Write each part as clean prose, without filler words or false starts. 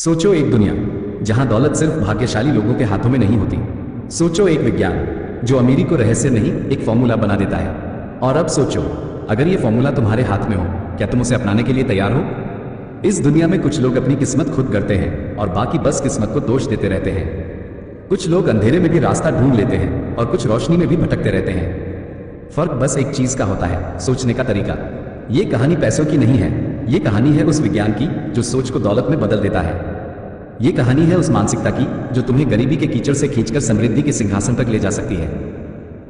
सोचो एक दुनिया जहां दौलत सिर्फ भाग्यशाली लोगों के हाथों में नहीं होती। सोचो एक विज्ञान जो अमीरी को रहस्य नहीं एक फॉर्मूला बना देता है। और अब सोचो, अगर ये फॉर्मूला तुम्हारे हाथ में हो, क्या तुम उसे अपनाने के लिए तैयार हो? इस दुनिया में कुछ लोग अपनी किस्मत खुद करते हैं और बाकी बस किस्मत को दोष देते रहते हैं। कुछ लोग अंधेरे में भी रास्ता ढूंढ लेते हैं और कुछ रोशनी में भी भटकते रहते हैं। फर्क बस एक चीज का होता है, सोचने का तरीका। ये कहानी पैसों की नहीं है, ये कहानी है उस विज्ञान की जो सोच को दौलत में बदल देता है। ये कहानी है उस मानसिकता की जो तुम्हें गरीबी के कीचड़ से खींचकर समृद्धि के सिंहासन तक ले जा सकती है।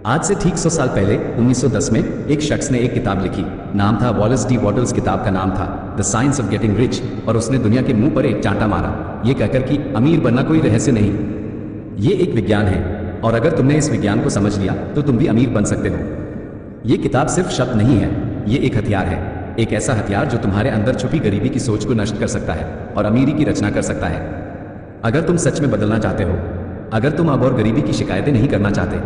आज से ठीक 100 साल पहले 1910 में एक शख्स ने एक किताब लिखी। नाम था वॉलेस डी वॉटल्स। किताब का नाम था the science of getting rich. और उसने दुनिया के मुंह पर एक चांटा मारा, ये कहकर कि अमीर बनना कोई रहस्य नहीं, ये एक विज्ञान है। और अगर तुमने इस विज्ञान को समझ लिया तो तुम भी अमीर बन सकते हो। ये किताब सिर्फ शब्द नहीं है, ये एक हथियार है। एक ऐसा हथियार जो तुम्हारे अंदर छुपी गरीबी की सोच को नष्ट कर सकता है और अमीरी की रचना कर सकता है। अगर तुम सच में बदलना चाहते हो, अगर तुम अब और गरीबी की शिकायतें नहीं करना चाहते,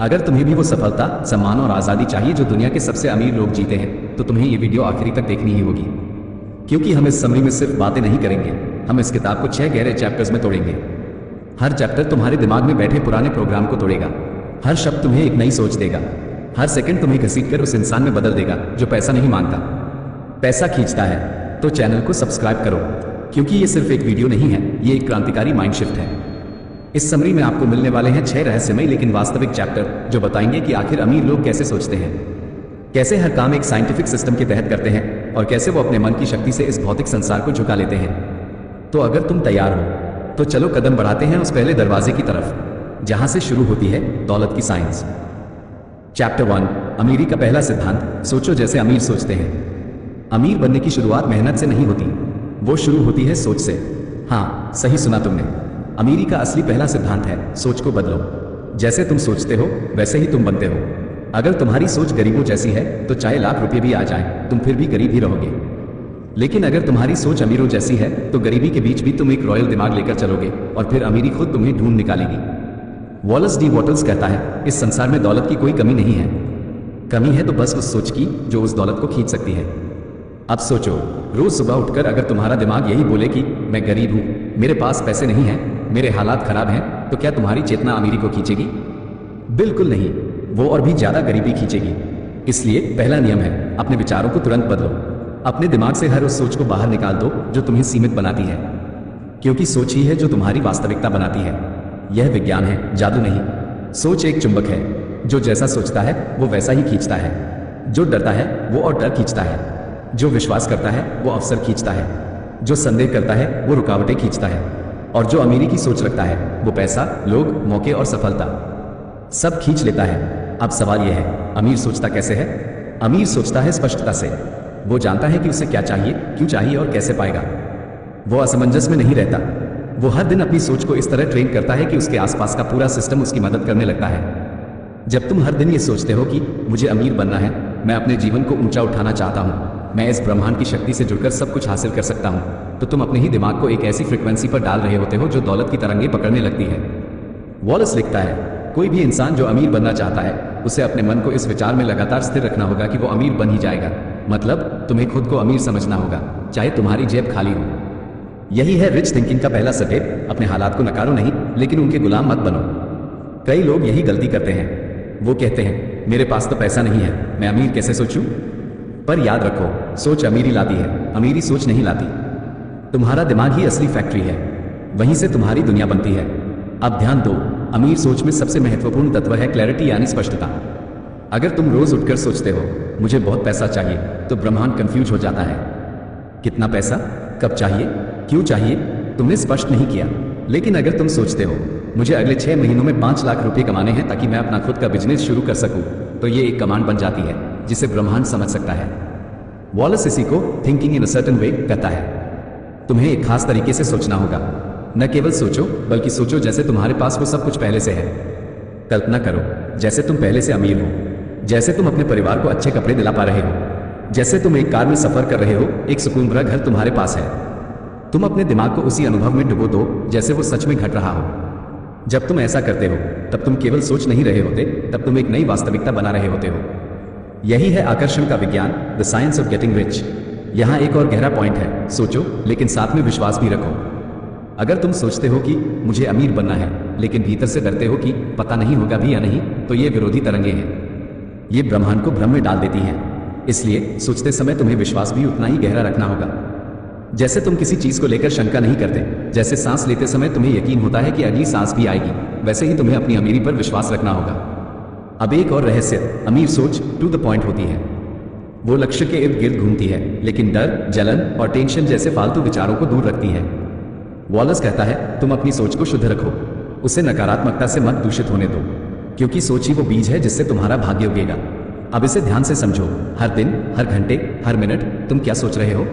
अगर तुम्हें भी वो सफलता, सम्मान और आज़ादी चाहिए जो दुनिया के सबसे अमीर लोग जीते हैं, तो तुम्हें ये वीडियो आखिरी तक देखनी ही होगी। क्योंकि हम इस समरी में सिर्फ बातें नहीं करेंगे, हम इस किताब को 6 गहरे चैप्टर्स में तोड़ेंगे। हर चैप्टर तुम्हारे दिमाग में बैठे पुराने प्रोग्राम को तोड़ेगा। हर शब्द तुम्हें एक नई सोच देगा। हर सेकंड तुम्हें घसीटकर उस इंसान में बदल देगा जो पैसा नहीं मांगता, पैसा खींचता है। तो चैनल को सब्सक्राइब करो, क्योंकि ये सिर्फ एक वीडियो नहीं है, ये एक क्रांतिकारी माइंड शिफ्ट है। इस समरी में आपको मिलने वाले हैं 6 रहस्यमयी लेकिन वास्तविक चैप्टर जो बताएंगे कि आखिर अमीर लोग कैसे सोचते हैं, कैसे हर काम एक साइंटिफिक सिस्टम के तहत करते हैं और कैसे वो अपने मन की शक्ति से इस भौतिक संसार को झुका लेते हैं। तो अगर तुम तैयार हो तो चलो कदम बढ़ाते हैं उस पहले दरवाजे की तरफ, जहां से शुरू होती है दौलत की साइंस। चैप्टर 1, अमीरी का पहला सिद्धांत। सोचो जैसे अमीर सोचते हैं। अमीर बनने की शुरुआत मेहनत से नहीं होती, वो शुरू होती है सोच से। हाँ, सही सुना तुमने। अमीरी का असली पहला सिद्धांत है सोच को बदलो। जैसे तुम सोचते हो वैसे ही तुम बनते हो। अगर तुम्हारी सोच गरीबों जैसी है तो चाहे लाख रुपए भी आ जाए तुम फिर भी गरीब ही रहोगे। लेकिन अगर तुम्हारी सोच अमीरों जैसी है तो गरीबी के बीच भी तुम एक रॉयल दिमाग लेकर चलोगे और फिर अमीरी खुद तुम्हें ढूंढ निकालेगी। वॉलेस डी वॉटल्स कहता है इस संसार में दौलत की कोई कमी नहीं है, कमी है तो बस उस सोच की जो उस दौलत को खींच सकती है। अब सोचो, रोज सुबह उठकर अगर तुम्हारा दिमाग यही बोले कि मैं गरीब हूं, मेरे पास पैसे नहीं हैं, मेरे हालात खराब हैं, तो क्या तुम्हारी चेतना अमीरी को खींचेगी? बिल्कुल नहीं, वो और भी ज्यादा गरीबी खींचेगी। इसलिए पहला नियम है अपने विचारों को तुरंत बदलो। अपने दिमाग से हर उस सोच को बाहर निकाल दो जो तुम्हें सीमित बनाती है, क्योंकि सोच ही है जो तुम्हारी वास्तविकता बनाती है। यह विज्ञान है, जादू नहीं। सोच एक चुंबक है, जो जैसा सोचता है वो वैसा ही खींचता है। जो डरता है वो और डर खींचता है, जो विश्वास करता है वो अवसर खींचता है, जो संदेह करता है वो रुकावटें खींचता है, और जो अमीरी की सोच रखता है वो पैसा, लोग, मौके और सफलता सब खींच लेता है। अब सवाल यह है, अमीर सोचता कैसे है? अमीर सोचता है स्पष्टता से। वो जानता है कि उसे क्या चाहिए, क्यों चाहिए और कैसे पाएगा। वो असमंजस में नहीं रहता। वो हर दिन अपनी सोच को इस तरह ट्रेन करता है कि उसके आसपास का पूरा सिस्टम उसकी मदद करने लगता है। जब तुम हर दिन ये सोचते हो कि मुझे अमीर बनना है, मैं अपने जीवन को ऊंचा उठाना चाहता हूँ, मैं इस ब्रह्मांड की शक्ति से जुड़कर सब कुछ हासिल कर सकता हूँ, तो तुम अपने ही दिमाग को एक ऐसी फ्रीक्वेंसी पर डाल रहे होते हो जो दौलत की तरंगे पकड़ने लगती है। वॉलेस लिखता है, कोई भी इंसान जो अमीर बनना चाहता है उसे अपने मन को इस विचार में लगातार स्थिर रखना होगा कि वो अमीर बन ही जाएगा। मतलब तुम्हें खुद को अमीर समझना होगा, चाहे तुम्हारी जेब खाली हो। यही है रिच थिंकिंग का पहला स्टेप। अपने हालात को नकारो नहीं, लेकिन उनके गुलाम मत बनो। कई लोग यही गलती करते हैं। वो कहते हैं मेरे पास तो पैसा नहीं है, मैं अमीर कैसे सोचूं? पर याद रखो, सोच अमीरी लाती है, अमीरी सोच नहीं लाती। तुम्हारा दिमाग ही असली फैक्ट्री है, वहीं से तुम्हारी दुनिया बनती है। अब ध्यान दो, अमीर सोच में सबसे महत्वपूर्ण तत्व है क्लैरिटी यानी स्पष्टता। अगर तुम रोज उठकर सोचते हो मुझे बहुत पैसा चाहिए, तो ब्रह्मांड कंफ्यूज हो जाता है। कितना पैसा, कब चाहिए, क्यों चाहिए, तुमने स्पष्ट नहीं किया। लेकिन अगर तुम सोचते हो मुझे अगले 6 महीनों में 5 लाख रुपए कमाने हैं ताकि मैं अपना खुद का बिजनेस शुरू कर सकूं, तो ये एक कमांड बन जाती है जिसे ब्रह्मांड समझ सकता है। वॉलेस इसी को थिंकिंग इन अ सर्टेन वे कहता है। तुम्हें एक खास तरीके से सोचना होगा। न केवल सोचो, बल्कि सोचो जैसे तुम्हारे पास वो सब कुछ पहले से है। कल्पना करो जैसे तुम पहले से अमीर हो, जैसे तुम अपने परिवार को अच्छे कपड़े दिला पा रहे हो, जैसे तुम एक कार में सफर कर रहे हो, एक सुकून भरा घर तुम्हारे पास है। तुम अपने दिमाग को उसी अनुभव में डुबो दो जैसे वो सच में घट रहा हो। जब तुम ऐसा करते हो तब तुम केवल सोच नहीं रहे होते, तब तुम एक नई वास्तविकता बना रहे होते हो। यही है आकर्षण का विज्ञान, the science of getting rich. यहाँ एक और गहरा पॉइंट है, सोचो लेकिन साथ में विश्वास भी रखो। अगर तुम सोचते हो कि मुझे अमीर बनना है लेकिन भीतर से डरते हो कि पता नहीं होगा भी या नहीं, तो ये विरोधी तरंगे हैं। ये ब्रह्मांड को भ्रम में डाल देती हैं। इसलिए सोचते समय तुम्हें विश्वास भी उतना ही गहरा रखना होगा। जैसे तुम किसी चीज को लेकर शंका नहीं करते, जैसे सांस लेते समय तुम्हें यकीन होता है कि अगली सांस भी आएगी, वैसे ही तुम्हें अपनी अमीरी पर विश्वास रखना होगा। अब एक और रहस्य, अमीर सोच टू द पॉइंट होती है। वो लक्ष्य के इर्द गिर्द घूमती है, लेकिन डर, जलन और टेंशन जैसे फालतू विचारों को दूर रखती है। वॉलस कहता है तुम अपनी सोच को शुद्ध रखो, उसे नकारात्मकता से मत दूषित होने दो, क्योंकि सोच ही वो बीज है जिससे तुम्हारा भाग्य उगेगा। अब इसे ध्यान से समझो, हर दिन, हर घंटे, हर मिनट तुम क्या सोच रहे हो?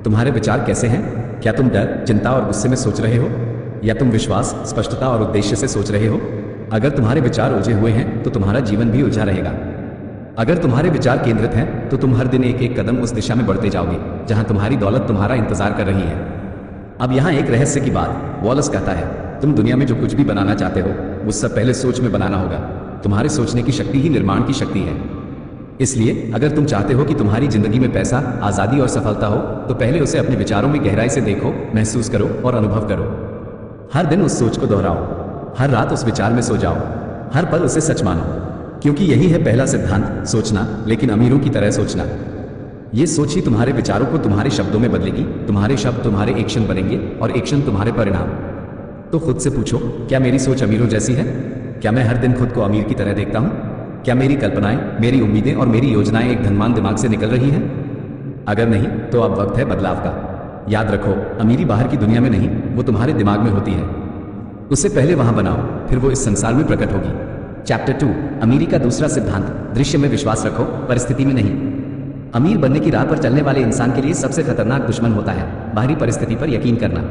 तुम्हारे विचार कैसे हैं? क्या तुम डर, चिंता और गुस्से में सोच रहे हो, या तुम विश्वास, स्पष्टता और उद्देश्य से सोच रहे हो? अगर तुम्हारे विचार उलझे हुए हैं तो तुम्हारा जीवन भी उलझा रहेगा। अगर तुम्हारे विचार केंद्रित हैं तो तुम हर दिन एक एक कदम उस दिशा में बढ़ते जाओगे जहां तुम्हारी दौलत तुम्हारा इंतजार कर रही है। अब यहाँ एक रहस्य की बात, वॉलस कहता है तुम दुनिया में जो कुछ भी बनाना चाहते हो वो सब पहले सोच में बनाना होगा। तुम्हारे सोचने की शक्ति ही निर्माण की शक्ति है। इसलिए अगर तुम चाहते हो कि तुम्हारी जिंदगी में पैसा, आजादी और सफलता हो, तो पहले उसे अपने विचारों में गहराई से देखो, महसूस करो और अनुभव करो। हर दिन उस सोच को दोहराओ, हर रात उस विचार में सो जाओ, हर पल उसे सच मानो, क्योंकि यही है पहला सिद्धांत, सोचना, लेकिन अमीरों की तरह सोचना। ये सोच ही तुम्हारे विचारों को तुम्हारे शब्दों में बदलेगी, तुम्हारे शब्द तुम्हारे एक्शन बनेंगे और एक्शन तुम्हारे परिणाम। तो खुद से पूछो, क्या मेरी सोच अमीरों जैसी है? क्या मैं हर दिन खुद को अमीर की तरह देखता हूँ? क्या मेरी कल्पनाएं, मेरी उम्मीदें और मेरी योजनाएं एक धनवान दिमाग से निकल रही हैं? अगर नहीं, तो अब वक्त है बदलाव का। याद रखो, अमीरी बाहर की दुनिया में नहीं, वो तुम्हारे दिमाग में होती है। उसे पहले वहां बनाओ, फिर वो इस संसार में प्रकट होगी। चैप्टर 2, अमीरी का दूसरा सिद्धांत, दृश्य में विश्वास रखो, परिस्थिति में नहीं। अमीर बनने की राह पर चलने वाले इंसान के लिए सबसे खतरनाक दुश्मन होता है बाहरी परिस्थिति पर यकीन करना।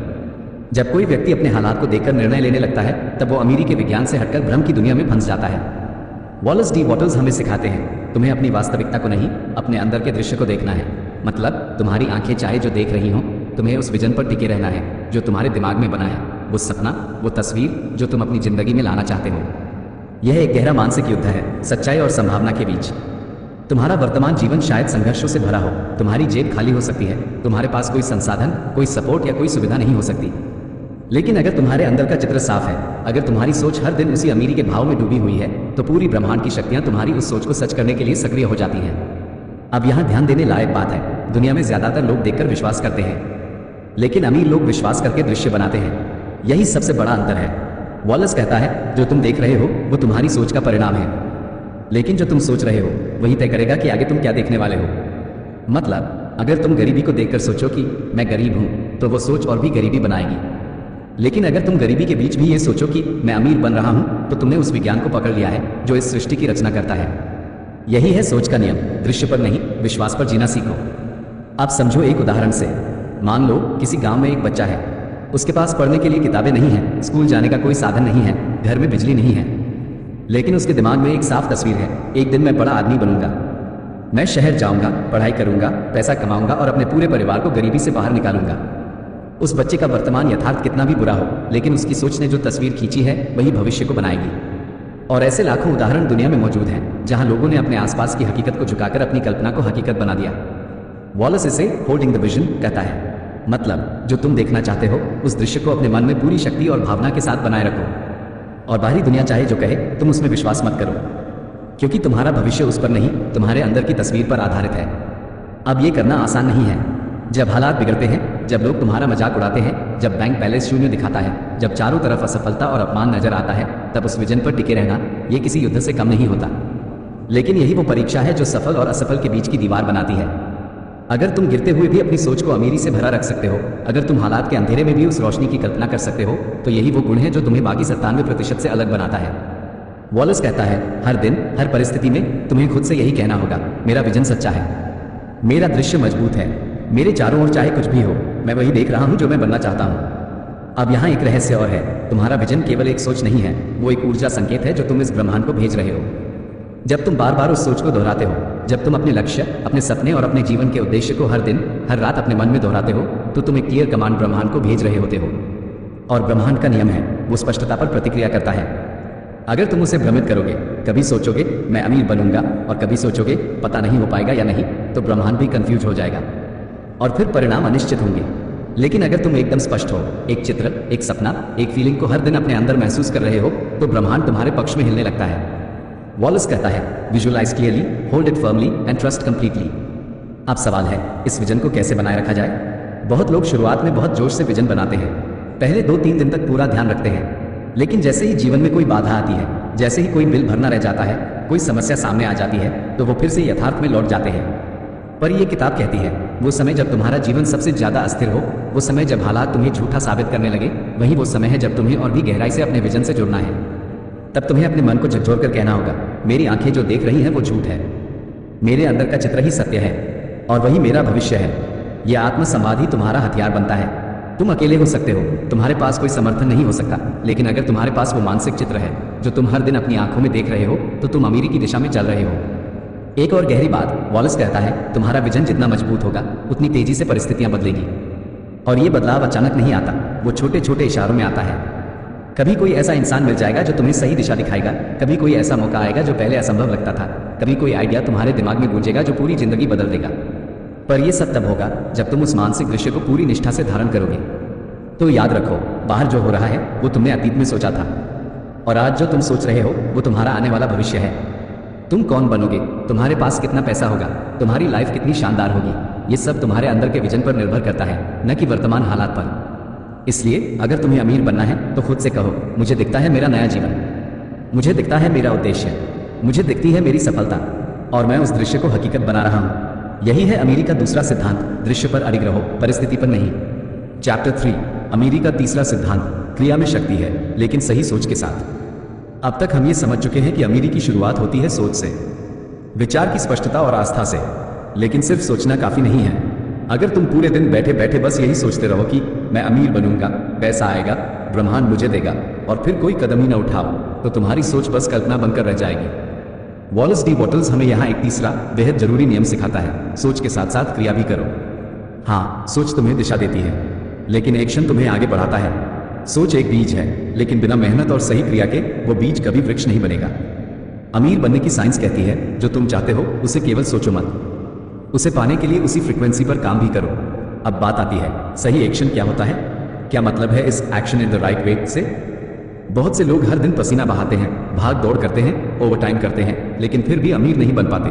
जब कोई व्यक्ति अपने हालात को देखकर निर्णय लेने लगता है, तब वो अमीरी के विज्ञान से हटकर भ्रम की दुनिया में फंस जाता है। वॉलस डी वॉटल्स हमें सिखाते हैं, तुम्हें अपनी वास्तविकता को नहीं, अपने अंदर के दृश्य को देखना है। मतलब तुम्हारी आंखें चाहे जो देख रही हों, तुम्हें उस विजन पर टिके रहना है जो तुम्हारे दिमाग में बना है, वो सपना, वो तस्वीर जो तुम अपनी जिंदगी में लाना चाहते हो। यह एक गहरा मानसिक युद्ध है, सच्चाई और संभावना के बीच। तुम्हारा वर्तमान जीवन शायद संघर्षों से भरा हो, तुम्हारी जेब खाली हो सकती है, तुम्हारे पास कोई संसाधन, कोई सपोर्ट या कोई सुविधा नहीं हो सकती। लेकिन अगर तुम्हारे अंदर का चित्र साफ है, अगर तुम्हारी सोच हर दिन उसी अमीरी के भाव में डूबी हुई है, तो पूरी ब्रह्मांड की शक्तियां तुम्हारी उस सोच को सच करने के लिए सक्रिय हो जाती हैं। अब यहाँ ध्यान देने लायक बात है, दुनिया में ज्यादातर लोग देखकर विश्वास करते हैं, लेकिन अमीर लोग विश्वास करके दृश्य बनाते हैं। यही सबसे बड़ा अंतर है। वॉलस कहता है जो तुम देख रहे हो वो तुम्हारी सोच का परिणाम है, लेकिन जो तुम सोच रहे हो वही तय करेगा कि आगे तुम क्या देखने वाले हो। मतलब अगर तुम गरीबी को देखकर सोचो कि मैं गरीब हूं, तो वो सोच और भी गरीबी बनाएगी। लेकिन अगर तुम गरीबी के बीच भी ये सोचो कि मैं अमीर बन रहा हूं, तो तुमने उस विज्ञान को पकड़ लिया है जो इस सृष्टि की रचना करता है। यही है सोच का नियम, दृश्य पर नहीं, विश्वास पर जीना सीखो। आप समझो एक उदाहरण से, मान लो किसी गांव में एक बच्चा है, उसके पास पढ़ने के लिए किताबें नहीं हैं, स्कूल जाने का कोई साधन नहीं है, घर में बिजली नहीं है, लेकिन उसके दिमाग में एक साफ तस्वीर है, एक दिन मैं बड़ा आदमी बनूंगा, मैं शहर जाऊंगा, पढ़ाई करूंगा, पैसा कमाऊंगा और अपने पूरे परिवार को गरीबी से बाहर निकालूंगा। उस बच्चे का वर्तमान यथार्थ कितना भी बुरा हो, लेकिन उसकी सोच ने जो तस्वीर खींची है वही भविष्य को बनाएगी। और ऐसे लाखों उदाहरण दुनिया में मौजूद हैं जहां लोगों ने अपने आसपास की हकीकत को झुकाकर अपनी कल्पना को हकीकत बना दिया। वॉलस इसे होल्डिंग द विजन कहता है। मतलब जो तुम देखना चाहते हो उस दृश्य को अपने मन में पूरी शक्ति और भावना के साथ बनाए रखो, और बाहरी दुनिया चाहे जो कहे तुम उसमें विश्वास मत करो, क्योंकि तुम्हारा भविष्य उस पर नहीं, तुम्हारे अंदर की तस्वीर पर आधारित है। अब ये करना आसान नहीं है। जब हालात बिगड़ते हैं, जब लोग तुम्हारा मजाक उड़ाते हैं, जब बैंक बैलेंस शून्य दिखाता है, जब चारों तरफ असफलता और अपमान नजर आता है, तब उस विजन पर टिके रहना ये किसी युद्ध से कम नहीं होता। लेकिन यही वो परीक्षा है जो सफल और असफल के बीच की दीवार बनाती है। अगर तुम गिरते हुए भी अपनी सोच को अमीरी से भरा रख सकते हो, अगर तुम हालात के अंधेरे में भी उस रोशनी की कल्पना कर सकते हो, तो यही वो गुण है जो तुम्हें बाकी 97% से अलग बनाता है। वॉलस कहता है हर दिन, हर परिस्थिति में तुम्हें खुद से यही कहना होगा, मेरा विजन सच्चा है, मेरा दृश्य मजबूत है, मेरे चारों ओर चाहे कुछ भी हो, मैं वही देख रहा हूं जो मैं बनना चाहता हूं। अब यहाँ एक रहस्य और है, तुम्हारा विजन केवल एक सोच नहीं है, वो एक ऊर्जा संकेत है जो तुम इस ब्रह्मांड को भेज रहे हो। जब तुम बार बार उस सोच को दोहराते हो, जब तुम अपने लक्ष्य, अपने सपने और अपने जीवन के उद्देश्य को हर दिन, हर रात अपने मन में दोहराते हो, तो तुम एक क्लियर कमांड ब्रह्मांड को भेज रहे होते हो। और ब्रह्मांड का नियम है, वो स्पष्टता पर प्रतिक्रिया करता है। अगर तुम उसे भ्रमित करोगे, कभी सोचोगे मैं अमीर बनूंगा और कभी सोचोगे पता नहीं हो पाएगा या नहीं, तो ब्रह्मांड भी कंफ्यूज हो जाएगा और फिर परिणाम अनिश्चित होंगे। लेकिन अगर तुम एकदम स्पष्ट हो, एक चित्र, एक सपना, एक फीलिंग को हर दिन अपने अंदर महसूस कर रहे हो, तो ब्रह्मांड तुम्हारे पक्ष में हिलने लगता है। वॉलस कहता है, visualise clearly, hold it firmly and trust completely. अब सवाल है, इस विजन को कैसे बनाए रखा जाए? बहुत लोग शुरुआत में बहुत जोश से विजन बनाते हैं, पहले 2-3 दिन तक पूरा ध्यान रखते हैं, लेकिन जैसे ही जीवन में कोई बाधा आती है, जैसे ही कोई बिल भरना रह जाता है, कोई समस्या सामने आ जाती है, तो वो फिर से यथार्थ में लौट जाते हैं। पर यह किताब कहती है, वो समय जब तुम्हारा जीवन सबसे ज्यादा अस्थिर हो, वो समय जब हालात तुम्हें झूठा साबित करने लगे, वही वो समय है जब तुम्हें और भी गहराई से अपने विजन से जुड़ना है। तब तुम्हें अपने मन को झकझोर कर कहना होगा, मेरी आंखें जो देख रही हैं वो झूठ है, मेरे अंदर का चित्र ही सत्य है और वही मेरा भविष्य है। यह आत्मसंवाद ही तुम्हारा हथियार बनता है। तुम अकेले हो सकते हो, तुम्हारे पास कोई समर्थन नहीं हो सकता, लेकिन अगर तुम्हारे पास वो मानसिक चित्र है जो तुम हर दिन अपनी आंखों में देख रहे हो, तो तुम अमीरी की दिशा में चल रहे हो। एक और गहरी बात, वॉलस कहता है, तुम्हारा विजन जितना मजबूत होगा, उतनी तेजी से परिस्थितियां बदलेगी। और ये बदलाव अचानक नहीं आता, वो छोटे छोटे इशारों में आता है। कभी कोई ऐसा इंसान मिल जाएगा जो तुम्हें सही दिशा दिखाएगा, कभी कोई ऐसा मौका आएगा जो पहले असंभव लगता था, कभी कोई आइडिया तुम्हारे दिमाग में गूंजेगा जो पूरी जिंदगी बदल देगा। पर यह सब तब होगा जब तुम उस मानसिक दृश्य को पूरी निष्ठा से धारण करोगे। तो याद रखो, बाहर जो हो रहा है वो तुमने अतीत में सोचा था, और आज जो तुम सोच रहे हो वो तुम्हारा आने वाला भविष्य है। तुम कौन बनोगे, तुम्हारे पास कितना पैसा होगा, तुम्हारी लाइफ कितनी शानदार होगी, ये सब तुम्हारे अंदर के विजन पर निर्भर करता है, न कि वर्तमान हालात पर। इसलिए अगर तुम्हें अमीर बनना है तो खुद से कहो, मुझे दिखता है मेरा नया जीवन, मुझे दिखता है मेरा उद्देश्य, मुझे दिखती है मेरी सफलता, और मैं उस दृश्य को हकीकत बना रहा हूं। यही है अमीरी का दूसरा सिद्धांत, दृश्य पर अडिग रहो, परिस्थिति पर नहीं। चैप्टर 3, अमीरी का तीसरा सिद्धांत, क्रिया में शक्ति है, लेकिन सही सोच के साथ। अब तक हम ये समझ चुके हैं कि अमीरी की शुरुआत होती है सोच से, विचार की स्पष्टता और आस्था से। लेकिन सिर्फ सोचना काफी नहीं है। अगर तुम पूरे दिन बैठे बैठे बस यही सोचते रहो कि मैं अमीर बनूंगा, पैसा आएगा, ब्रह्मांड मुझे देगा, और फिर कोई कदम ही न उठाओ, तो तुम्हारी सोच बस कल्पना बनकर रह जाएगी। वॉलस डी बॉटल्स हमें यहाँ एक तीसरा बेहद जरूरी नियम सिखाता है, सोच के साथ साथ क्रिया भी करो। हाँ, सोच तुम्हें दिशा देती है, लेकिन एक्शन तुम्हें आगे बढ़ाता है। सोच एक बीज है, लेकिन बिना मेहनत और सही क्रिया के वो बीज कभी वृक्ष नहीं बनेगा। अमीर बनने की साइंस कहती है, जो तुम चाहते हो उसे केवल सोचो मत, उसे पाने के लिए उसी फ्रीक्वेंसी पर काम भी करो। अब बात आती है, सही एक्शन क्या होता है? क्या मतलब है इस action in the right way से? बहुत से लोग हर दिन पसीना बहाते हैं, भाग दौड़ करते हैं, ओवरटाइम करते हैं, लेकिन फिर भी अमीर नहीं बन पाते।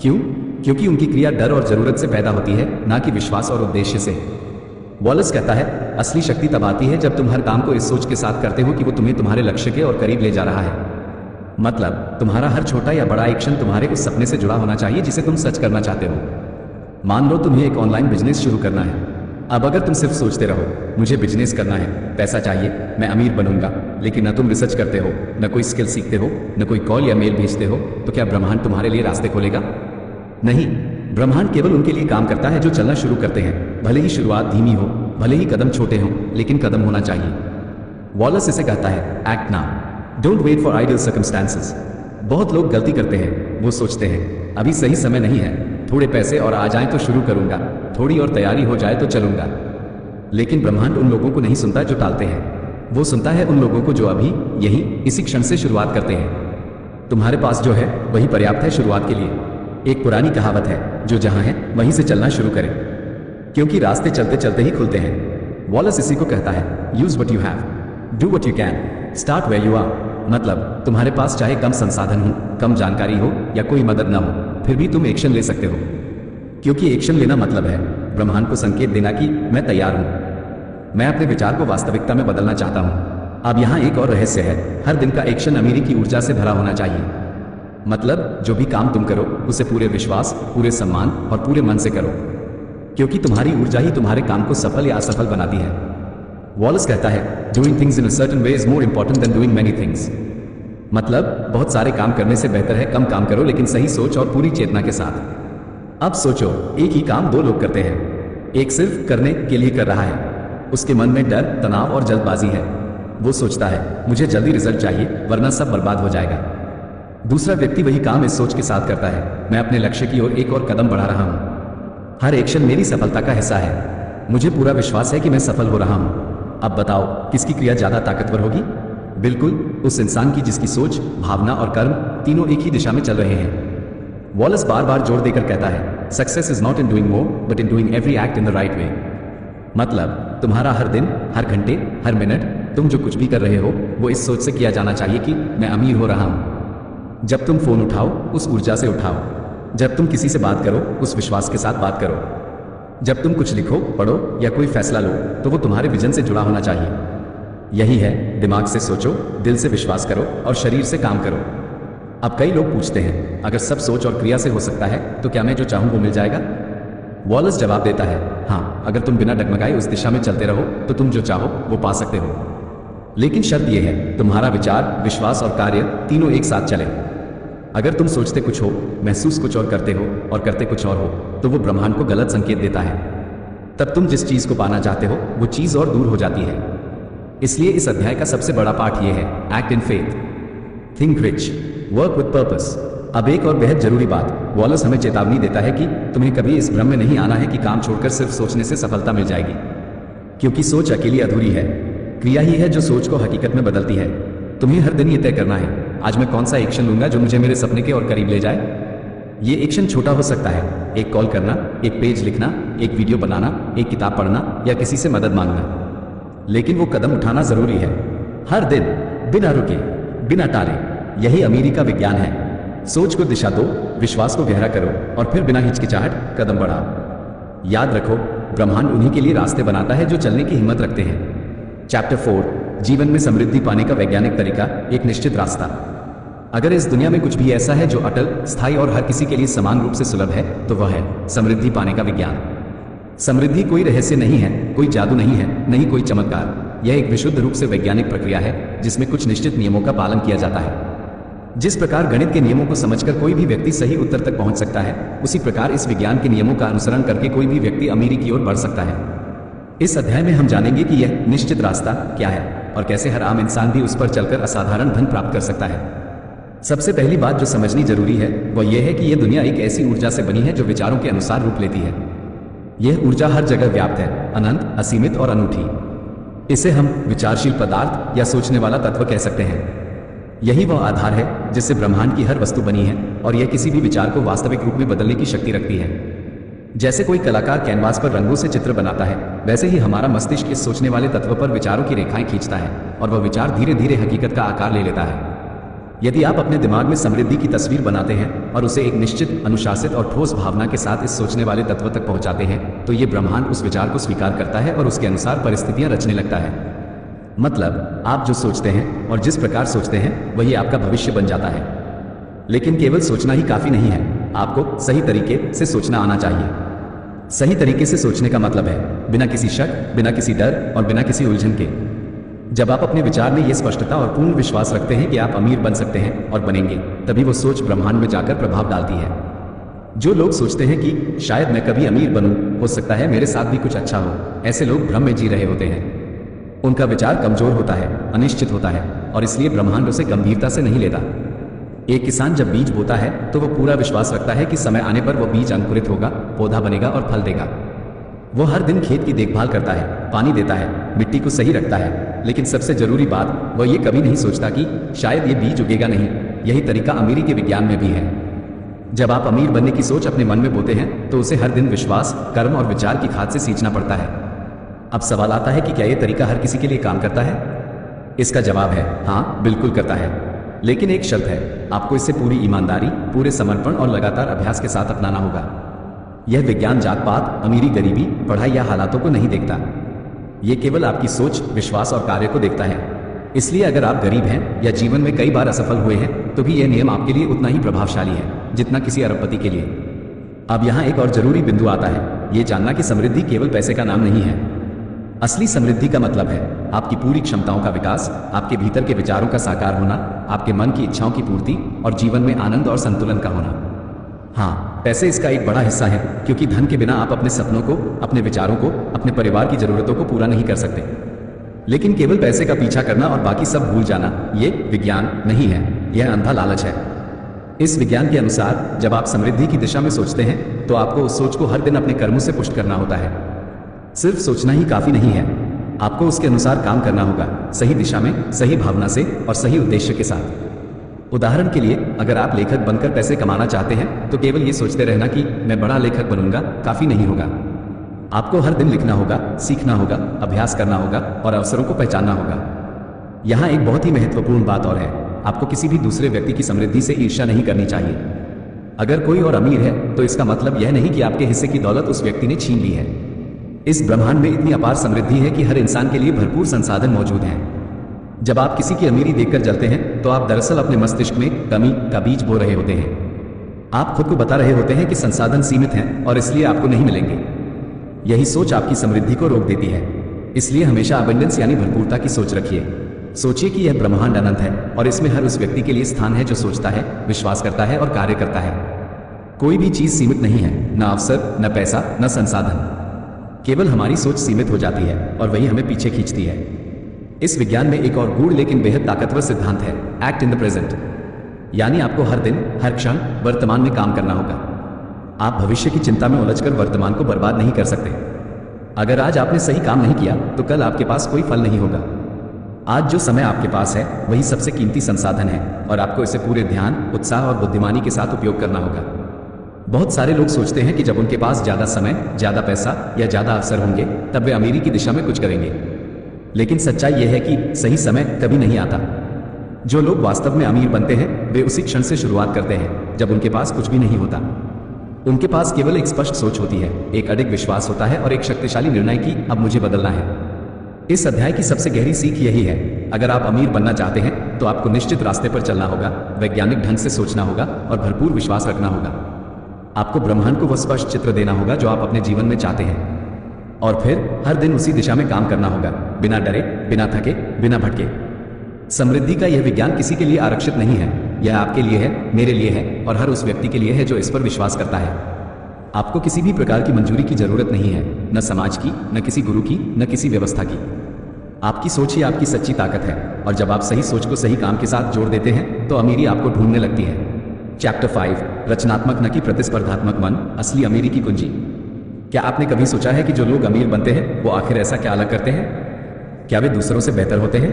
क्यों? क्योंकि उनकी क्रिया डर और जरूरत से पैदा होती है, ना कि विश्वास और उद्देश्य से। वॉलस कहता है, असली शक्ति तब आती है जब तुम हर काम को इस सोच के साथ करते हो कि वो तुम्हें तुम्हारे लक्ष्य के और करीब ले जा रहा है। मतलब तुम्हारा हर छोटा या बड़ा एक्शन तुम्हारे उस सपने से जुड़ा होना चाहिए जिसे तुम सच करना चाहते हो। मान लो तुम्हें एक ऑनलाइन बिजनेस शुरू करना है। अब अगर तुम सिर्फ सोचते रहो, मुझे बिजनेस करना है, पैसा चाहिए, मैं अमीर बनूंगा, लेकिन न तुम रिसर्च करते हो, न कोई स्किल सीखते हो, न कोई कॉल या मेल भेजते हो, तो क्या ब्रह्मांड तुम्हारे लिए रास्ते खोलेगा? नहीं। ब्रह्मांड केवल उनके लिए काम करता है जो चलना शुरू करते हैं, भले ही शुरुआत धीमी हो, भले ही कदम छोटे हों, लेकिन कदम होना चाहिए। वॉलस इसे कहता है, act now, don't wait for ideal circumstances. बहुत लोग गलती करते हैं, वो सोचते हैं अभी सही समय नहीं है, थोड़े पैसे और आ जाएं तो शुरू करूंगा, थोड़ी और तैयारी हो जाए तो चलूंगा। लेकिन ब्रह्मांड उन लोगों को नहीं सुनता जो टालते हैं, वो सुनता है उन लोगों को जो अभी यही इसी क्षण से शुरुआत करते हैं। तुम्हारे पास जो है वही पर्याप्त है शुरुआत के लिए। एक पुरानी कहावत है, जो जहां है वहीं से चलना शुरू करें, क्योंकि रास्ते चलते चलते ही खुलते हैं। वॉलस इसी को कहता है, use what you have, do what you can, start where you are. मतलब तुम्हारे पास चाहे कम संसाधन हो, कम जानकारी हो या कोई मदद ना हो, फिर भी तुम एक्शन ले सकते हो। क्योंकि एक्शन लेना मतलब है ब्रह्मांड को संकेत देना कि मैं तैयार हूं, मैं अपने विचार को वास्तविकता में बदलना चाहता हूं। अब यहां एक और रहस्य है, हर दिन का एक्शन अमीरी की ऊर्जा से भरा होना चाहिए। मतलब जो भी काम तुम करो उसे पूरे विश्वास, पूरे सम्मान और पूरे मन से करो, क्योंकि तुम्हारी ऊर्जा ही तुम्हारे काम को सफल या असफल बनाती है। वॉलस कहता है, doing things in a certain way is more important than doing many things. मतलब बहुत सारे काम करने से बेहतर है कम काम करो, लेकिन सही सोच और पूरी चेतना के साथ। अब सोचो, एक ही काम दो लोग करते हैं, एक सिर्फ करने के लिए कर रहा है, उसके मन में डर, तनाव और जल्दबाजी है। वो सोचता है मुझे जल्दी रिजल्ट चाहिए वरना सब बर्बाद हो जाएगा। दूसरा व्यक्ति वही काम इस सोच के साथ करता है, मैं अपने लक्ष्य की ओर एक और कदम बढ़ा रहा हूं, हर एक्शन मेरी सफलता का हिस्सा है, मुझे पूरा विश्वास है कि मैं सफल हो रहा हूं। अब बताओ किसकी क्रिया ज्यादा ताकतवर होगी? बिल्कुल उस इंसान की जिसकी सोच, भावना और कर्म तीनों एक ही दिशा में चल रहे हैं। वॉलस बार बार जोर देकर कहता है, success is not in doing more but in doing every act in the right way. मतलब तुम्हारा हर दिन, हर घंटे, हर मिनट, तुम जो कुछ भी कर रहे हो वो इस सोच से किया जाना चाहिए कि मैं अमीर हो रहा हूं। जब तुम फोन उठाओ उस ऊर्जा से उठाओ। जब तुम किसी से बात करो उस विश्वास के साथ बात करो। जब तुम कुछ लिखो, पढ़ो या कोई फैसला लो तो वो तुम्हारे विजन से जुड़ा होना चाहिए। यही है, दिमाग से सोचो, दिल से विश्वास करो और शरीर से काम करो। अब कई लोग पूछते हैं, अगर सब सोच और क्रिया से हो सकता है तो क्या मैं जो चाहूं वो मिल जाएगा? वॉलस जवाब देता है, हाँ, अगर तुम बिना डगमगाए उस दिशा में चलते रहो तो तुम जो चाहो वो पा सकते हो। लेकिन शर्त यह है, तुम्हारा विचार, विश्वास और कार्य तीनों एक साथ चले। अगर तुम सोचते कुछ हो, महसूस कुछ और करते हो और करते कुछ और हो तो वो ब्रह्मांड को गलत संकेत देता है। तब तुम जिस चीज को पाना चाहते हो वो चीज और दूर हो जाती है। इसलिए इस अध्याय का सबसे बड़ा पाठ यह है, act in faith, think rich, work with purpose. अब एक और बेहद जरूरी बात, वॉलस हमें चेतावनी देता है कि तुम्हें कभी इस भ्रम में नहीं आना है कि काम छोड़कर सिर्फ सोचने से सफलता मिल जाएगी, क्योंकि सोच अकेली अधूरी है। क्रिया ही है जो सोच को हकीकत में बदलती है। तुम्हें हर दिन ये तय करना है, आज मैं कौन सा एक्शन लूंगा जो मुझे मेरे सपने के और करीब ले जाए। ये एक्शन छोटा हो सकता है, एक कॉल करना, एक पेज लिखना, एक वीडियो बनाना, एक किताब पढ़ना या किसी से मदद मांगना, लेकिन वो कदम उठाना जरूरी है, हर दिन, बिना रुके, बिना टाले। यही अमीरी का विज्ञान है। सोच को दिशा दो, विश्वास को गहरा करो और फिर बिना हिचकिचाहट कदम बढ़ाओ। याद रखो, ब्रह्मांड उन्हीं के लिए रास्ते बनाता है जो चलने की हिम्मत रखते हैं। चैप्टर 4, जीवन में समृद्धि पाने का वैज्ञानिक तरीका, एक निश्चित रास्ता। अगर इस दुनिया में कुछ भी ऐसा है जो अटल, स्थायी और हर किसी के लिए समान रूप से सुलभ है तो वह है समृद्धि पाने का विज्ञान। समृद्धि कोई रहस्य नहीं है, कोई जादू नहीं है, नहीं कोई चमत्कार। यह एक विशुद्ध रूप से वैज्ञानिक प्रक्रिया है जिसमें कुछ निश्चित नियमों का पालन किया जाता है। जिस प्रकार गणित के नियमों को समझकर कोई भी व्यक्ति सही उत्तर तक पहुंच सकता है, उसी प्रकार इस विज्ञान के नियमों का अनुसरण करके कोई भी व्यक्ति अमीरी की ओर बढ़ सकता है। इस अध्याय में हम जानेंगे कि यह निश्चित रास्ता क्या है और कैसे हर आम इंसान भी उस पर चलकर असाधारण धन प्राप्त कर सकता है। सबसे पहली बात जो समझनी जरूरी है वह यह है कि यह दुनिया एक ऐसी ऊर्जा से बनी है जो विचारों के अनुसार रूप लेती है। यह ऊर्जा हर जगह व्याप्त है, अनंत, असीमित और अनूठी। इसे हम विचारशील पदार्थ या सोचने वाला तत्व कह सकते हैं। यही वह आधार है जिससे ब्रह्मांड की हर वस्तु बनी है और यह किसी भी विचार को वास्तविक रूप में बदलने की शक्ति रखती है। जैसे कोई कलाकार कैनवास पर रंगों से चित्र बनाता है, वैसे ही हमारा मस्तिष्क इस सोचने वाले तत्व पर विचारों की रेखाएं खींचता है और वह विचार धीरे धीरे हकीकत का आकार ले लेता है। यदि आप अपने दिमाग में समृद्धि की तस्वीर बनाते हैं और उसे एक निश्चित, अनुशासित और ठोस भावना के साथ इस सोचने वाले तत्व तक पहुंचाते हैं तो ये ब्रह्मांड उस विचार को स्वीकार करता है और उसके अनुसार परिस्थितियां रचने लगता है। मतलब आप जो सोचते हैं और जिस प्रकार सोचते हैं वही आपका भविष्य बन जाता है। लेकिन केवल सोचना ही काफी नहीं है, आपको सही तरीके से सोचना आना चाहिए। सही तरीके से सोचने का मतलब है बिना किसी शक, बिना किसी डर और बिना किसी उलझन के। जब आप अपने विचार में यह स्पष्टता और पूर्ण विश्वास रखते हैं कि आप अमीर बन सकते हैं और बनेंगे, तभी वो सोच ब्रह्मांड में जाकर प्रभाव डालती है। जो लोग सोचते हैं कि शायद मैं कभी अमीर बनूं, हो सकता है मेरे साथ भी कुछ अच्छा हो, ऐसे लोग भ्रम में जी रहे होते हैं। उनका विचार कमजोर होता है, अनिश्चित होता है और इसलिए ब्रह्मांड उसे गंभीरता से नहीं लेता। एक किसान जब बीज बोता है तो वह पूरा विश्वास रखता है कि समय आने पर वह बीज अंकुरित होगा, पौधा बनेगा और फल देगा। वो हर दिन खेत की देखभाल करता है, पानी देता है, मिट्टी को सही रखता है, लेकिन सबसे जरूरी बात वह ये कभी नहीं सोचता कि शायद ये बीज उगेगा नहीं। यही तरीका अमीरी के विज्ञान में भी है। जब आप अमीर बनने की सोच अपने मन में बोते हैं तो उसे हर दिन विश्वास, कर्म और विचार की खाद से सींचना पड़ता है। अब सवाल आता है कि क्या यह तरीका हर किसी के लिए काम करता है? इसका जवाब है हाँ, बिल्कुल करता है। लेकिन एक शर्त है, आपको इसे पूरी ईमानदारी, पूरे समर्पण और लगातार अभ्यास के साथ अपनाना होगा। यह विज्ञान जात पात, अमीरी गरीबी, पढ़ाई या हालातों को नहीं देखता। यह केवल आपकी सोच, विश्वास और कार्य को देखता है। इसलिए अगर आप गरीब हैं या जीवन में कई बार असफल हुए हैं तो भी यह नियम आपके लिए उतना ही प्रभावशाली है जितना किसी अरबपति के लिए। अब यहाँ एक और जरूरी बिंदु आता है, यह जानना कि समृद्धि केवल पैसे का नाम नहीं है। असली समृद्धि का मतलब है आपकी पूरी क्षमताओं का विकास, आपके भीतर के विचारों का साकार होना, आपके मन की इच्छाओं की पूर्ति और जीवन में आनंद और संतुलन का होना। हाँ, पैसे इसका एक बड़ा हिस्सा है, क्योंकि धन के बिना आप अपने सपनों को, अपने विचारों को, अपने परिवार की जरूरतों को पूरा नहीं कर सकते। लेकिन केवल पैसे का पीछा करना और बाकी सब भूल जाना, ये विज्ञान नहीं है, यह अंधा लालच है। इस विज्ञान के अनुसार जब आप समृद्धि की दिशा में सोचते हैं तो आपको उस सोच को हर दिन अपने कर्मों से पुष्ट करना होता है। सिर्फ सोचना ही काफी नहीं है, आपको उसके अनुसार काम करना होगा, सही दिशा में, सही भावना से और सही उद्देश्य के साथ। उदाहरण के लिए, अगर आप लेखक बनकर पैसे कमाना चाहते हैं तो केवल ये सोचते रहना कि मैं बड़ा लेखक बनूंगा काफी नहीं होगा। आपको हर दिन लिखना होगा, सीखना होगा, अभ्यास करना होगा और अवसरों को पहचानना होगा। यहाँ एक बहुत ही महत्वपूर्ण बात और है, आपको किसी भी दूसरे व्यक्ति की समृद्धि से ईर्ष्या नहीं करनी चाहिए। अगर कोई और अमीर है तो इसका मतलब यह नहीं कि आपके हिस्से की दौलत उस व्यक्ति ने छीन ली है। इस ब्रह्मांड में इतनी अपार समृद्धि है कि हर इंसान के लिए भरपूर संसाधन मौजूद हैं। जब आप किसी की अमीरी देखकर जलते हैं तो आप दरअसल अपने मस्तिष्क में कमी का बीज बो रहे होते हैं। आप खुद को बता रहे होते हैं कि संसाधन सीमित हैं और इसलिए आपको नहीं मिलेंगे। यही सोच आपकी समृद्धि को रोक देती है। इसलिए हमेशा अबंडेंस यानी भरपूरता की सोच रखिए। सोचिए कि यह ब्रह्मांड अनंत है और इसमें हर उस व्यक्ति के लिए स्थान है जो सोचता है, विश्वास करता है और कार्य करता है। कोई भी चीज सीमित नहीं है, न अवसर, न पैसा, न संसाधन। केवल हमारी सोच सीमित हो जाती है और वही हमें पीछे खींचती है। इस विज्ञान में एक और गूढ़ लेकिन बेहद ताकतवर सिद्धांत है, एक्ट इन द प्रेजेंट। यानी आपको हर दिन, हर क्षण वर्तमान में काम करना होगा। आप भविष्य की चिंता में उलझकर वर्तमान को बर्बाद नहीं कर सकते। अगर आज आपने सही काम नहीं किया तो कल आपके पास कोई फल नहीं होगा। आज जो समय आपके पास है वही सबसे कीमती संसाधन है और आपको इसे पूरे ध्यान, उत्साह और बुद्धिमानी के साथ उपयोग करना होगा। बहुत सारे लोग सोचते हैं कि जब उनके पास ज्यादा समय, ज्यादा पैसा या ज्यादा अवसर होंगे तब वे अमीरी की दिशा में कुछ करेंगे। लेकिन सच्चाई यह है कि सही समय कभी नहीं आता। जो लोग वास्तव में अमीर बनते हैं वे उसी क्षण से शुरुआत करते हैं जब उनके पास कुछ भी नहीं होता। उनके पास केवल एक स्पष्ट सोच होती है, एक अडिग विश्वास होता है और एक शक्तिशाली निर्णय कि अब मुझे बदलना है। इस अध्याय की सबसे गहरी सीख यही है, अगर आप अमीर बनना चाहते हैं तो आपको निश्चित रास्ते पर चलना होगा, वैज्ञानिक ढंग से सोचना होगा और भरपूर विश्वास रखना होगा। आपको ब्रह्मांड को वह स्पष्ट चित्र देना होगा जो आप अपने जीवन में चाहते हैं और फिर हर दिन उसी दिशा में काम करना होगा, बिना डरे, बिना थके, बिना भटके। समृद्धि का यह विज्ञान किसी के लिए आरक्षित नहीं है, यह आपके लिए है, मेरे लिए है और हर उस व्यक्ति के लिए है जो इस पर विश्वास करता है। आपको किसी भी प्रकार की मंजूरी की जरूरत नहीं है, न समाज की, न किसी गुरु की, न किसी व्यवस्था की। आपकी सोच ही आपकी सच्ची ताकत है और जब आप सही सोच को सही काम के साथ जोड़ देते हैं तो अमीरी आपको ढूंढने लगती है। चैप्टर 5, रचनात्मक न कि प्रतिस्पर्धात्मक मन, असली अमीरी की कुंजी। क्या आपने कभी सोचा है कि जो लोग अमीर बनते हैं वो आखिर ऐसा क्या अलग करते हैं? क्या वे दूसरों से बेहतर होते हैं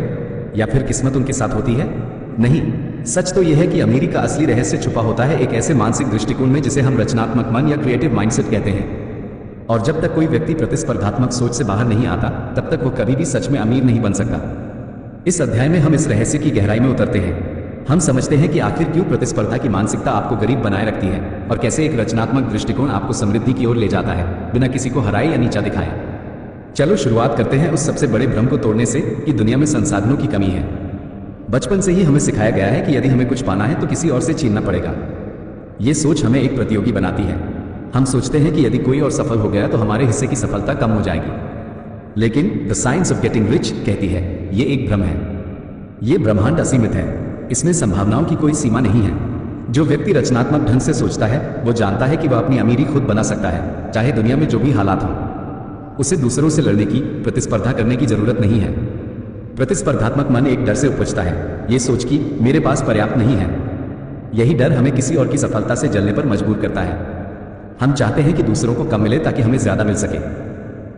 या फिर किस्मत उनके साथ होती है? नहीं, सच तो यह है कि अमीरी का असली रहस्य छुपा होता है एक ऐसे मानसिक दृष्टिकोण में जिसे हम रचनात्मक मन या क्रिएटिव माइंडसेट कहते हैं। और जब तक कोई व्यक्ति प्रतिस्पर्धात्मक सोच से बाहर नहीं आता तब तक वो कभी भी सच में अमीर नहीं बन सकता। इस अध्याय में हम इस रहस्य की गहराई में उतरते हैं। हम समझते हैं कि आखिर क्यों प्रतिस्पर्धा की मानसिकता आपको गरीब बनाए रखती है और कैसे एक रचनात्मक दृष्टिकोण आपको समृद्धि की ओर ले जाता है, बिना किसी को हराए या नीचा दिखाए। चलो शुरुआत करते हैं उस सबसे बड़े भ्रम को तोड़ने से कि दुनिया में संसाधनों की कमी है। बचपन से ही हमें सिखाया गया है कि यदि हमें कुछ पाना है तो किसी और से छीनना पड़ेगा। ये सोच हमें एक प्रतियोगी बनाती है। हम सोचते हैं कि यदि कोई और सफल हो गया तो हमारे हिस्से की सफलता कम हो जाएगी। लेकिन the science of getting rich कहती है ये एक भ्रम है। ये ब्रह्मांड असीमित है, इसमें संभावनाओं की कोई सीमा नहीं है। जो व्यक्ति रचनात्मक ढंग से सोचता है वो जानता है कि वह अपनी अमीरी खुद बना सकता है, चाहे दुनिया में जो भी हालात हों। उसे दूसरों से लड़ने की, प्रतिस्पर्धा करने की जरूरत नहीं है। प्रतिस्पर्धात्मक मन एक डर से उपजता है, ये सोच कि मेरे पास पर्याप्त नहीं है। यही डर हमें किसी और की सफलता से जलने पर मजबूर करता है। हम चाहते हैं कि दूसरों को कम मिले ताकि हमें ज्यादा मिल सके।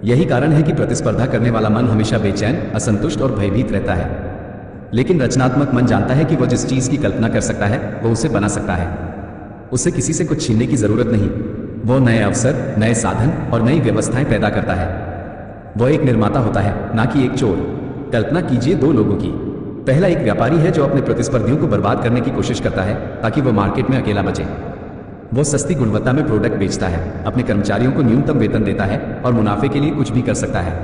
यही कारण है कि प्रतिस्पर्धा करने वाला मन हमेशा बेचैन, असंतुष्ट और भयभीत रहता है। लेकिन रचनात्मक मन जानता है कि वह जिस चीज की कल्पना कर सकता है वो उसे बना सकता है। उसे किसी से कुछ छीनने की जरूरत नहीं। वो नए अवसर, नए साधन और नई व्यवस्थाएं पैदा करता है। वह एक निर्माता होता है, ना कि एक चोर। कल्पना कीजिए दो लोगों की। पहला एक व्यापारी है जो अपने प्रतिस्पर्धियों को बर्बाद करने की कोशिश करता है ताकि वह मार्केट में अकेला बचे। वो सस्ती गुणवत्ता में प्रोडक्ट बेचता है, अपने कर्मचारियों को न्यूनतम वेतन देता है और मुनाफे के लिए कुछ भी कर सकता है।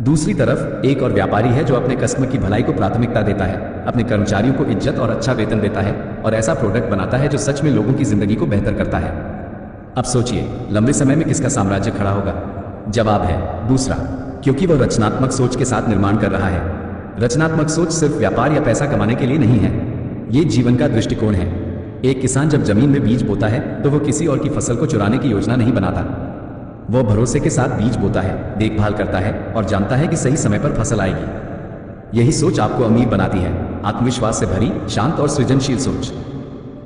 दूसरी तरफ एक और व्यापारी है जो अपने कस्टमर की भलाई को प्राथमिकता देता है, अपने कर्मचारियों को इज्जत और अच्छा वेतन देता है और ऐसा प्रोडक्ट बनाता है जो सच में लोगों की जिंदगी को बेहतर करता है। अब सोचिए, लंबे समय में किसका साम्राज्य खड़ा होगा? जवाब है दूसरा, क्योंकि वह रचनात्मक सोच के साथ निर्माण कर रहा है। रचनात्मक सोच सिर्फ व्यापार या पैसा कमाने के लिए नहीं है, ये जीवन का दृष्टिकोण है। एक किसान जब जमीन में बीज बोता है तो वह किसी और की फसल को चुराने की योजना नहीं बनाता। वह भरोसे के साथ बीज बोता है, देखभाल करता है और जानता है कि सही समय पर फसल आएगी। यही सोच आपको अमीर बनाती है, आत्मविश्वास से भरी, शांत और सृजनशील सोच।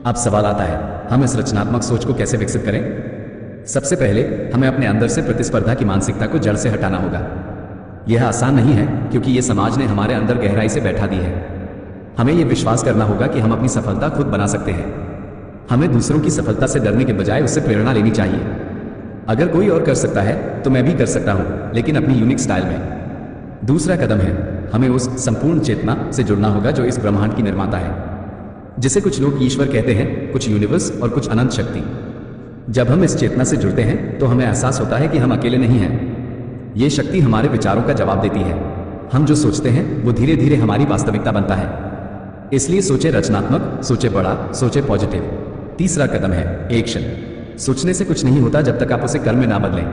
अब सवाल आता है, हम इस रचनात्मक सोच को कैसे विकसित करें? सबसे पहले हमें अपने अंदर से प्रतिस्पर्धा की मानसिकता को जड़ से हटाना होगा। यह आसान नहीं है क्योंकि यह समाज ने हमारे अंदर गहराई से बैठा दी है। हमें यह विश्वास करना होगा कि हम अपनी सफलता खुद बना सकते हैं। हमें दूसरों की सफलता से डरने के बजाय उससे प्रेरणा लेनी चाहिए। अगर कोई और कर सकता है तो मैं भी कर सकता हूं, लेकिन अपनी यूनिक स्टाइल में। दूसरा कदम है, हमें उस संपूर्ण चेतना से जुड़ना होगा जो इस ब्रह्मांड की निर्माता है, जिसे कुछ लोग ईश्वर कहते हैं, कुछ यूनिवर्स और कुछ अनंत शक्ति। जब हम इस चेतना से जुड़ते हैं तो हमें एहसास होता है कि हम अकेले नहीं हैं। ये शक्ति हमारे विचारों का जवाब देती है। हम जो सोचते हैं वो धीरे धीरे हमारी वास्तविकता बनता है। इसलिए सोचे रचनात्मक, सोचे बड़ा, सोचे पॉजिटिव। तीसरा कदम है एक्शन। सोचने से कुछ नहीं होता जब तक आप उसे कर्म में ना बदलें।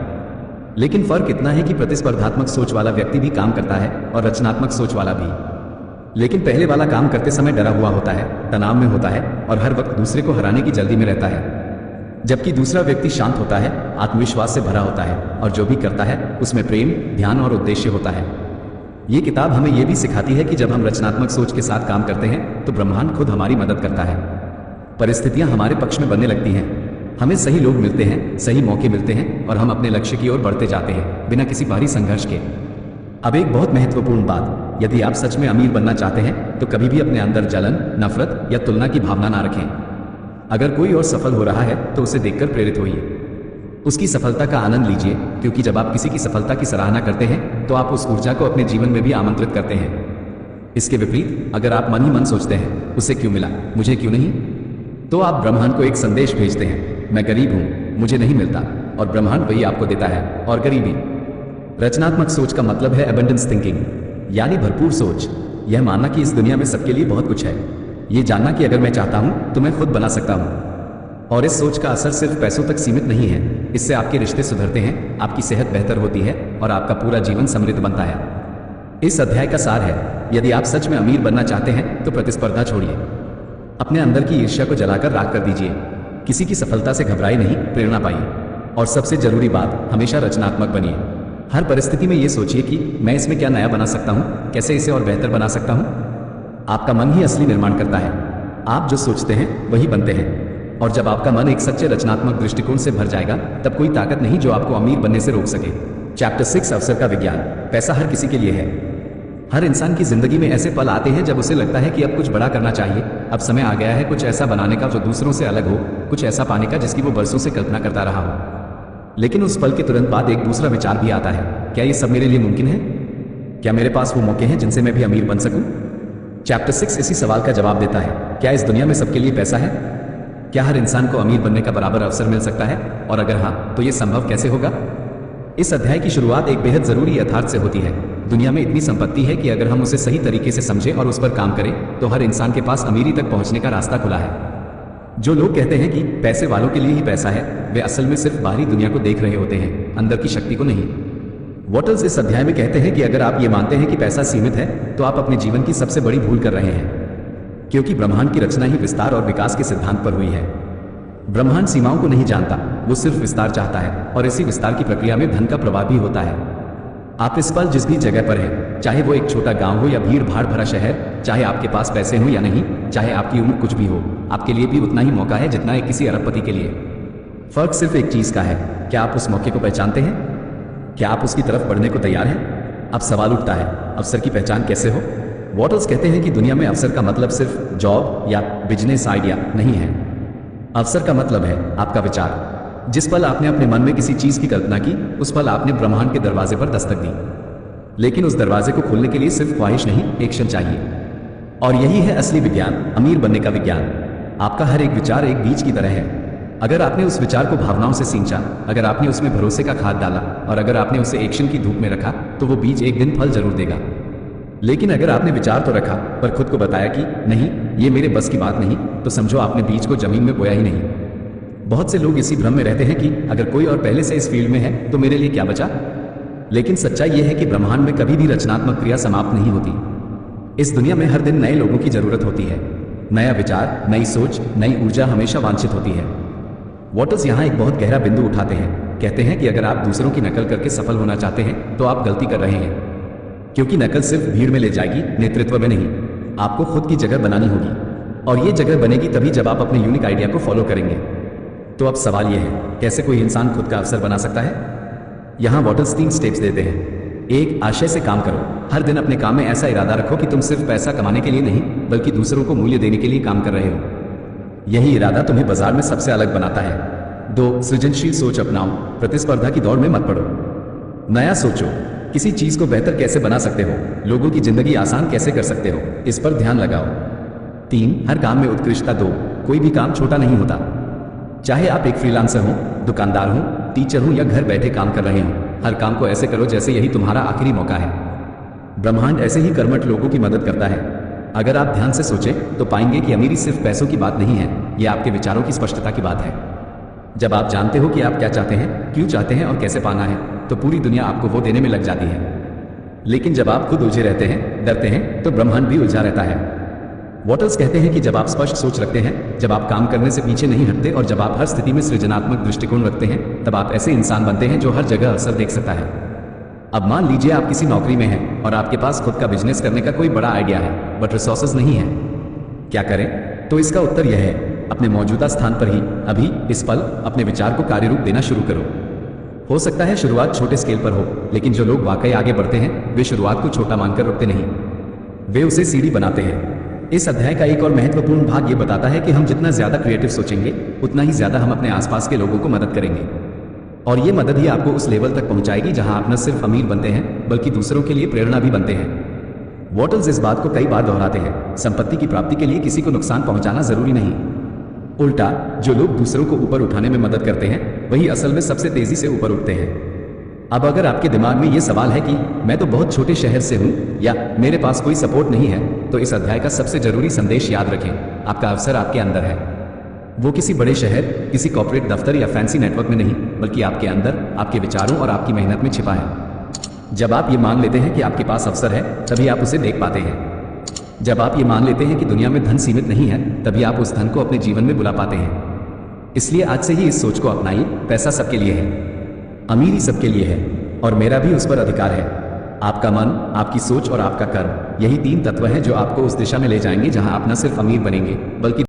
लेकिन फर्क इतना है कि प्रतिस्पर्धात्मक सोच वाला व्यक्ति भी काम करता है और रचनात्मक सोच वाला भी। लेकिन पहले वाला काम करते समय डरा हुआ होता है, तनाव में होता है और हर वक्त दूसरे को हराने की जल्दी में रहता है। जबकि दूसरा व्यक्ति शांत होता है, आत्मविश्वास से भरा होता है और जो भी करता है उसमें प्रेम, ध्यान और उद्देश्य होता है। ये किताब हमें यह भी सिखाती है कि जब हम रचनात्मक सोच के साथ काम करते हैं तो ब्रह्मांड खुद हमारी मदद करता है। परिस्थितियां हमारे पक्ष में बनने लगती हैं। हमें सही लोग मिलते हैं, सही मौके मिलते हैं और हम अपने लक्ष्य की ओर बढ़ते जाते हैं बिना किसी बाहरी संघर्ष के। अब एक बहुत महत्वपूर्ण बात, यदि आप सच में अमीर बनना चाहते हैं तो कभी भी अपने अंदर जलन, नफरत या तुलना की भावना ना रखें। अगर कोई और सफल हो रहा है तो उसे देखकर प्रेरित होइए, उसकी सफलता का आनंद लीजिए, क्योंकि जब आप किसी की सफलता की सराहना करते हैं तो आप उस ऊर्जा को अपने जीवन में भी आमंत्रित करते हैं। इसके विपरीत अगर आप मन ही मन सोचते हैं उसे क्यों मिला, मुझे क्यों नहीं, तो आप ब्रह्मांड को एक संदेश भेजते हैं, मैं गरीब हूं, मुझे नहीं मिलता, और ब्रह्मांड वही आपको देता है, और गरीबी। रचनात्मक सोच का मतलब है एबंडेंस थिंकिंग, यानी भरपूर सोच। यह मानना कि इस दुनिया में सबके लिए बहुत कुछ है। ये जानना कि अगर मैं चाहता हूं तो मैं खुद बना सकता हूं। और इस सोच का असर सिर्फ पैसों तक सीमित नहीं है। इससे आपके रिश्ते सुधरते हैं, आपकी सेहत बेहतर होती है और आपका पूरा जीवन समृद्ध बनता है। इस अध्याय का सार है, यदि आप सच में अमीर बनना चाहते हैं तो प्रतिस्पर्धा छोड़िए, अपने अंदर की ईर्ष्या को जलाकर राख कर दीजिए, किसी की सफलता से घबराए नहीं, प्रेरणा पाइए, और सबसे जरूरी बात, हमेशा रचनात्मक बनिए। हर परिस्थिति में ये सोचिए कि मैं इसमें क्या नया बना सकता हूँ, कैसे इसे और बेहतर बना सकता हूँ। आपका मन ही असली निर्माण करता है। आप जो सोचते हैं वही बनते हैं, और जब आपका मन एक सच्चे रचनात्मक दृष्टिकोण से भर जाएगा तब कोई ताकत नहीं जो आपको अमीर बनने से रोक सके। चैप्टर 6, अवसर का विज्ञान। पैसा हर किसी के लिए है। हर इंसान की जिंदगी में ऐसे पल आते हैं जब उसे लगता है कि अब कुछ बड़ा करना चाहिए, अब समय आ गया है कुछ ऐसा बनाने का जो दूसरों से अलग हो, कुछ ऐसा पाने का जिसकी वो बरसों से कल्पना करता रहा हो। लेकिन उस पल के तुरंत बाद एक दूसरा विचार भी आता है, क्या ये सब मेरे लिए मुमकिन है? क्या मेरे पास वो मौके हैं जिनसे मैं भी अमीर बन सकूं? चैप्टर 6 इसी सवाल का जवाब देता है, क्या इस दुनिया में सबके लिए पैसा है? क्या हर इंसान को अमीर बनने का बराबर अवसर मिल सकता है, और अगर हाँ तो ये संभव कैसे होगा? इस अध्याय की शुरुआत एक बेहद जरूरी यथार्थ से होती है। दुनिया में इतनी संपत्ति है कि अगर हम उसे सही तरीके से समझें और उस पर काम करें तो हर इंसान के पास अमीरी तक पहुंचने का रास्ता खुला है। जो लोग कहते हैं कि पैसे वालों के लिए ही पैसा है, वे असल में सिर्फ बाहरी दुनिया को देख रहे होते हैं, अंदर की शक्ति को नहीं। वॉटल्स इस अध्याय में कहते हैं कि अगर आप ये मानते हैं कि पैसा सीमित है तो आप अपने जीवन की सबसे बड़ी भूल कर रहे हैं, क्योंकि ब्रह्मांड की रचना ही विस्तार और विकास के सिद्धांत पर हुई है। ब्रह्मांड सीमाओं को नहीं जानता, वो सिर्फ विस्तार चाहता है, और इसी विस्तार की प्रक्रिया में धन का प्रवाह भी होता है। आप इस पल जिस भी जगह पर हैं, चाहे वो एक छोटा गांव हो या भीड़ भाड़ भरा शहर, चाहे आपके पास पैसे हो या नहीं, चाहे आपकी उम्र कुछ भी हो, आपके लिए भी उतना ही मौका है जितना एक किसी अरबपति के लिए। फर्क सिर्फ एक चीज का है, क्या आप उस मौके को पहचानते हैं? क्या आप उसकी तरफ बढ़ने को तैयार हैं? अब सवाल उठता है, अवसर की पहचान कैसे हो? वॉटल्स कहते हैं कि दुनिया में अवसर का मतलब सिर्फ जॉब या बिजनेस आइडिया नहीं है। अवसर का मतलब है आपका विचार। जिस पल आपने अपने मन में किसी चीज की कल्पना की, उस पल आपने ब्रह्मांड के दरवाजे पर दस्तक दी। लेकिन उस दरवाजे को खोलने के लिए सिर्फ ख्वाहिश नहीं, एक्शन चाहिए। और यही है असली विज्ञान, अमीर बनने का विज्ञान। आपका हर एक विचार एक बीज की तरह है। अगर आपने उस विचार को भावनाओं से सींचा, अगर आपने उसमें भरोसे का खाद डाला, और अगर आपने उसे एक्शन की धूप में रखा, तो वो बीज एक दिन फल जरूर देगा। लेकिन अगर आपने विचार तो रखा पर खुद को बताया कि नहीं, ये मेरे बस की बात नहीं, तो समझो आपने बीज को जमीन में बोया ही नहीं। बहुत से लोग इसी भ्रम में रहते हैं कि अगर कोई और पहले से इस फील्ड में है तो मेरे लिए क्या बचा। लेकिन सच्चाई यह है कि ब्रह्मांड में कभी भी रचनात्मक क्रिया समाप्त नहीं होती। इस दुनिया में हर दिन नए लोगों की जरूरत होती है। नया विचार, नई सोच, नई ऊर्जा हमेशा वांछित होती है। वॉटल्स यहाँ एक बहुत गहरा बिंदु उठाते हैं। कहते हैं कि अगर आप दूसरों की नकल करके सफल होना चाहते हैं तो आप गलती कर रहे हैं, क्योंकि नकल सिर्फ भीड़ में ले जाएगी, नेतृत्व में नहीं। आपको खुद की जगह बनानी होगी, और ये जगह बनेगी तभी जब आप अपने यूनिक आइडिया को फॉलो करेंगे। तो अब सवाल यह है, कैसे कोई इंसान खुद का अवसर बना सकता है? यहाँ वॉटल्स 3 स्टेप्स देते हैं। 1, आशय से काम करो। हर दिन अपने काम में ऐसा इरादा रखो कि तुम सिर्फ पैसा कमाने के लिए नहीं, बल्कि दूसरों को मूल्य देने के लिए काम कर रहे हो। यही इरादा तुम्हें बाजार में सबसे अलग बनाता है। 2. सृजनशील सोच अपनाओ, प्रतिस्पर्धा की दौड़ में मत पड़ो। नया सोचो, किसी चीज को बेहतर कैसे बना सकते हो, लोगों की जिंदगी आसान कैसे कर सकते हो, इस पर ध्यान लगाओ। 3. हर काम में उत्कृष्टता दो, कोई भी काम छोटा नहीं होता। चाहे आप एक फ्रीलांसर हो, दुकानदार हो, टीचर हो या घर बैठे काम कर रहे हो, हर काम को ऐसे करो जैसे यही तुम्हारा आखिरी मौका है। ब्रह्मांड ऐसे ही कर्मठ लोगों की मदद करता है। अगर आप ध्यान से सोचें तो पाएंगे कि अमीरी सिर्फ पैसों की बात नहीं है, यह आपके विचारों की स्पष्टता की बात है। जब आप जानते हो कि आप क्या चाहते हैं, क्यों चाहते हैं और कैसे पाना है, तो पूरी दुनिया आपको वो देने में लग जाती है। लेकिन जब आप खुद उलझे रहते हैं, डरते हैं, तो ब्रह्मांड भी उलझा रहता है। वॉटल्स कहते हैं कि जब आप स्पष्ट सोच रखते हैं, जब आप काम करने से पीछे नहीं हटते और जब आप हर स्थिति में सृजनात्मक दृष्टिकोण रखते हैं, तब आप ऐसे इंसान बनते हैं जो हर जगह अवसर देख सकता है। अब मान लीजिए आप किसी नौकरी में हैं और आपके पास खुद का बिजनेस करने का कोई बड़ा आइडिया है, बट रिसोर्सेज नहीं है। क्या करें? तो इसका उत्तर यह है, अपने मौजूदा स्थान पर ही, अभी, इस पल, अपने विचार को कार्यरूप देना शुरू करो। हो सकता है शुरुआत छोटे स्केल पर हो, लेकिन जो लोग वाकई आगे बढ़ते हैं, वे शुरुआत को छोटा मानकर रुकते नहीं, वे उसे सीढ़ी बनाते हैं। इस अध्याय का एक और महत्वपूर्ण भाग ये बताता है कि हम जितना ज्यादा क्रिएटिव सोचेंगे, उतना ही ज्यादा हम अपने आसपास के लोगों को मदद करेंगे। और ये मदद ही आपको उस लेवल तक पहुंचाएगी जहां आप न सिर्फ अमीर बनते हैं, बल्कि दूसरों के लिए प्रेरणा भी बनते हैं। वॉटल्स इस बात को कई बार दोहराते हैं, संपत्ति की प्राप्ति के लिए किसी को नुकसान पहुंचाना जरूरी नहीं। उल्टा, जो लोग दूसरों को ऊपर उठाने में मदद करते हैं, वही असल में सबसे तेजी से ऊपर उठते हैं। अब अगर आपके दिमाग में ये सवाल है कि मैं तो बहुत छोटे शहर से हूं या मेरे पास कोई सपोर्ट नहीं है, तो इस अध्याय का सबसे जरूरी संदेश याद रखें, आपका अवसर आपके अंदर है। वो किसी बड़े शहर, किसी कॉर्पोरेट दफ्तर या फैंसी नेटवर्क में नहीं, बल्कि आपके अंदर, आपके विचारों और आपकी मेहनत में छिपा है। जब आप ये मान लेते हैं कि आपके पास अवसर है, तभी आप उसे देख पाते हैं। जब आप ये मान लेते हैं कि दुनिया में धन सीमित नहीं है, तभी आप उस धन को अपने जीवन में बुला पाते हैं। इसलिए आज से ही इस सोच को अपनाइए, पैसा सबके लिए है, अमीरी सबके लिए है, और मेरा भी उस पर अधिकार है। आपका मन, आपकी सोच और आपका कर्म, यही 3 तत्व हैं जो आपको उस दिशा में ले जाएंगे जहां आप न सिर्फ अमीर बनेंगे, बल्कि